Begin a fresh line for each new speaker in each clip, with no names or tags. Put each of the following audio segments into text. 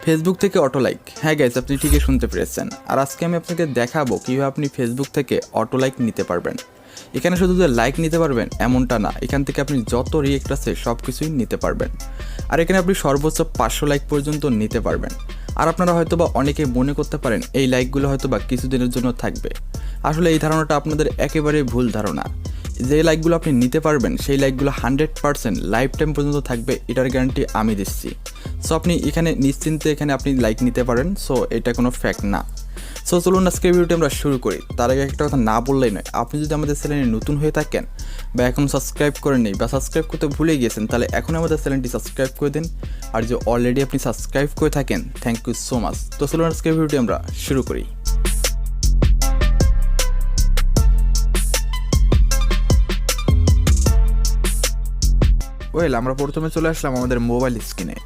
Facebook থেকে auto like. হ্যাঁ guys, আপনি ঠিকই শুনতে পেরেছেন। আর আজকে আমি আপনাকে দেখাবো কীভাবে আপনি ফেসবুক থেকে অটো লাইক নিতে পারবেন। এখানে শুধু যে লাইক নিতে পারবেন এমনটা না, এখান থেকে আপনি যত রিয়েক্ট আছে সব কিছুই নিতে পারবেন। আর এখানে আপনি সর্বোচ্চ 500 লাইক পর্যন্ত নিতে পারবেন। আর আপনারা হয়তোবা অনেকে মনে করতে পারেন এই লাইকগুলো হয়তোবা কিছুদিনের জন্য থাকবে। আসলে এই ধারণাটা আপনাদের একেবারেই ভুল ধারণা। যে লাইকগুলো আপনি নিতে পারবেন সেই লাইকগুলো 100% লাইফ টাইম পর্যন্ত থাকবে, এটার গ্যারান্টি আমি দিচ্ছি। সো আপনি এখানে নিশ্চিন্তে আপনি লাইক নিতে পারেন। সো এটা কোনো ফ্যাক্ট না। সো চলুন আজকের ভিডিওটি আমরা শুরু করি। তার আগে একটা কথা না বললেই নয়, আপনি যদি আমাদের চ্যানেলে নতুন হয়ে থাকেন বা এখন সাবস্ক্রাইব করেন নেই বা সাবস্ক্রাইব করতে ভুলে গিয়েছেন, তাহলে এখন আমাদের চ্যানেলটি সাবস্ক্রাইব করে দিন। আর যে অলরেডি আপনি সাবস্ক্রাইব করে থাকেন, থ্যাংক ইউ সো মাচ। তো চলুন আজকের ভিডিওটি আমরা শুরু করি। আমরা প্রথমে চলে আসলাম আমাদের মোবাইল স্ক্রিনে।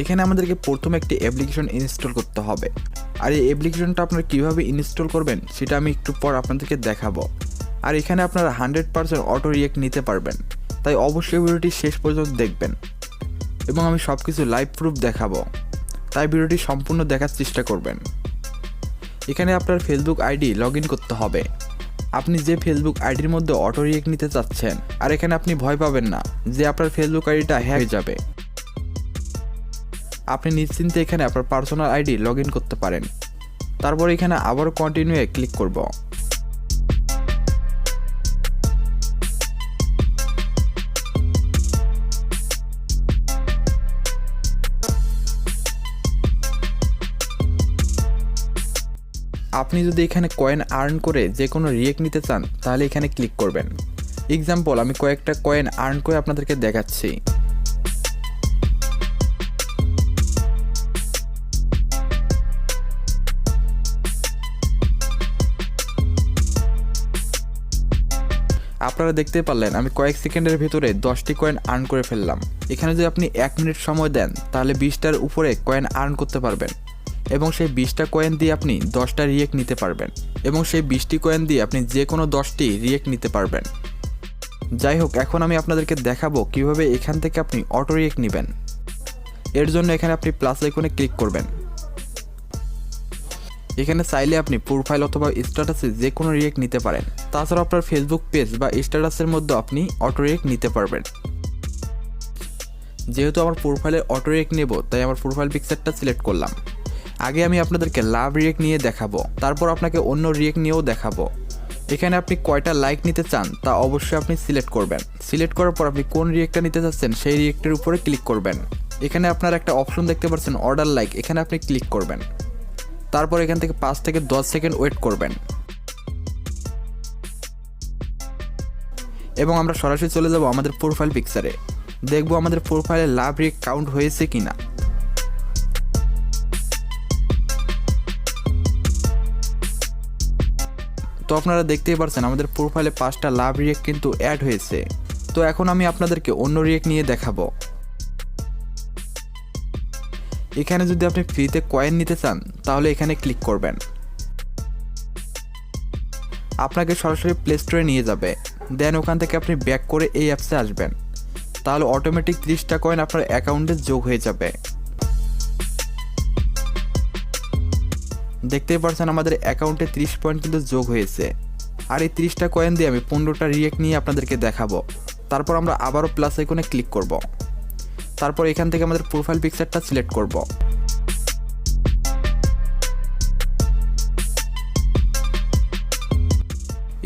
এখানে আমাদেরকে প্রথমে একটি অ্যাপ্লিকেশন ইনস্টল করতে হবে। আর এই অ্যাপ্লিকেশনটা আপনারা কীভাবে ইনস্টল করবেন সেটা আমি একটু পর আপনাদেরকে দেখাবো। আর এখানে আপনারা 100% অটো রিয়েক্ট নিতে পারবেন, তাই অবশ্যই ভিডিওটি শেষ পর্যন্ত দেখবেন এবং আমি সব কিছু লাইভ প্রুফ দেখাবো, তাই ভিডিওটি সম্পূর্ণ দেখার চেষ্টা করবেন। এখানে আপনার ফেসবুক আইডি লগ ইন করতে হবে। আপনি যে ফেসবুক আইডির মধ্যে অটো রিয়েক্ট নিতে চাচ্ছেন, আর এখানে আপনি ভয় পাবেন না যে আপনার ফেসবুক আইডিটা হ্যাক হয়ে যাবে। আপনি নিশ্চিন্তে এখানে আপনার পার্সোনাল আইডি লগ ইন করতে পারেন। তারপর এখানে আবারও কন্টিনিউয়ে ক্লিক করব। আপনি যদি এখানে কয়েন আর্ন করে যে কোনো রিয়েক্ট নিতে চান, তাহলে এখানে ক্লিক করবেন। এক্সাম্পল, আমি কয়েকটা কয়েন আর্ন করে আপনাদেরকে দেখাচ্ছি। আপনারা দেখতে পারলেন আমি কয়েক সেকেন্ডের ভিতরে 10টি কয়েন আর্ন করে ফেললাম। এখানে যদি আপনি 1 মিনিট সময় দেন, তাহলে 20টার উপরে কয়েন আর্ন করতে পারবেন এবং সেই 20টা কয়েন দিয়ে আপনি 10টা রিয়েক্ট নিতে পারবেন এবং সেই 20টি কয়েন দিয়ে আপনি যে কোনো 10টি রিয়েক্ট নিতে পারবেন। যাই হোক, এখন আমি আপনাদেরকে দেখাবো কিভাবে এখান থেকে আপনি অটো রিয়েক্ট নেবেন। এর জন্য এখানে আপনি প্লাস আইকনে ক্লিক করবেন। এখানে চাইলে আপনি প্রোফাইল অথবা স্ট্যাটাসে যে কোনো রিয়েক্ট নিতে পারেন। তাছাড়া আপনার ফেসবুক পেজ বা স্ট্যাটাসের মধ্যে আপনি অটো রিয়েক্ট নিতে পারবেন। যেহেতু আমার প্রোফাইলে অটো রিয়েক্ট নেব, তাই আমার প্রোফাইল পিকচারটা সিলেক্ট করলাম। আগে আমি আপনাদেরকে লাভ রিয়েক্ট নিয়ে দেখাবো, তারপর আপনাকে অন্য রিয়েক্ট নিয়েও দেখাবো। এখানে আপনি কয়টা লাইক নিতে চান তা অবশ্যই আপনি সিলেক্ট করবেন। সিলেক্ট করার পর আপনি কোন রিয়েক্টটা নিতে চাচ্ছেন সেই রিয়েক্টের উপরে ক্লিক করবেন। এখানে আপনার একটা অপশন দেখতে পাচ্ছেন অর্ডার লাইক, এখানে আপনি ক্লিক করবেন। তারপর এখান থেকে 5 থেকে 10 সেকেন্ড ওয়েট করবেন এবং আমরা সরাসরি চলে যাব আমাদের প্রোফাইল পিকচারে। দেখব আমাদের প্রোফাইলে লাভ রিয়েক্ট কাউন্ট হয়েছে কিনা। তো আপনারা দেখতেই পাচ্ছেন আমাদের প্রোফাইলে 5টা লাভ রিয়েক্ট কিন্তু অ্যাড হয়েছে। তো এখন আমি আপনাদেরকে অন্য রিয়েক্ট নিয়ে দেখাবো। এখানে যদি আপনি ফ্রিতে কয়েন নিতে চান, তাহলে এখানে ক্লিক করবেন। আপনাকে সরাসরি প্লে স্টোরে নিয়ে যাবে। দেন ওখান থেকে আপনি ব্যাক করে এই অ্যাপসে আসবেন। তাহলে অটোমেটিক 30টা কয়েন আপনার অ্যাকাউন্টে যোগ হয়ে যাবে। দেখতেই পাচ্ছেন আমাদের অ্যাকাউন্টে 30 পয়েন্ট কিন্তু যোগ হয়েছে। আর এই 30টা কয়েন দিয়ে আমি 15টা রিয়েক্ট নিয়ে আপনাদেরকে দেখাবো। তারপর আমরা আবারও প্লাস আইকনে ক্লিক করব। তারপর এখান থেকে আমাদের প্রোফাইল পিকচারটা সিলেক্ট করব।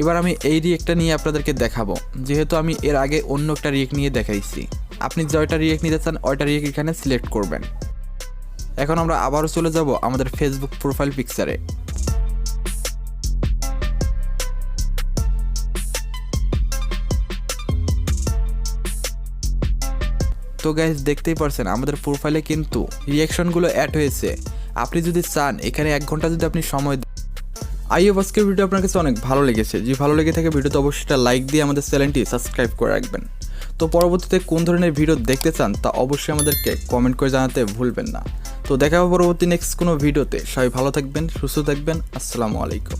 এবার আমি এই রিয়েক্টটা নিয়ে আপনাদেরকে দেখাবো, যেহেতু আমি এর আগে অন্য একটা রিয়েক্ট নিয়ে দেখাইছি। আপনি যেটা রিয়েক্ট নিতে চান ওইটা রিয়েক্ট এখানে সিলেক্ট করবেন। এখন আমরা আবারও চলে যাব আমাদের ফেসবুক প্রোফাইল পিকচারে। তো গাইস, দেখতেই পারছেন আমাদের প্রোফাইলে কিন্তু রিয়াকশনগুলো অ্যাড হয়েছে। আপনি যদি চান এখানে 1 ঘন্টা যদি আপনি সময় দেন। আজকের ভিডিও আপনার কাছে অনেক ভালো লেগেছে। যদি ভালো লেগে থাকে ভিডিওতে অবশ্যই একটা লাইক দিয়ে আমাদের চ্যানেলটি সাবস্ক্রাইব করে রাখবেন। তো পরবর্তীতে কোন ধরনের ভিডিও দেখতে চান তা অবশ্যই আমাদেরকে কমেন্ট করে জানাতে ভুলবেন না। তো দেখা হবে পরবর্তী নেক্সট কোনো ভিডিওতে। সবাই ভালো থাকবেন, সুস্থ থাকবেন। আসসালামু আলাইকুম।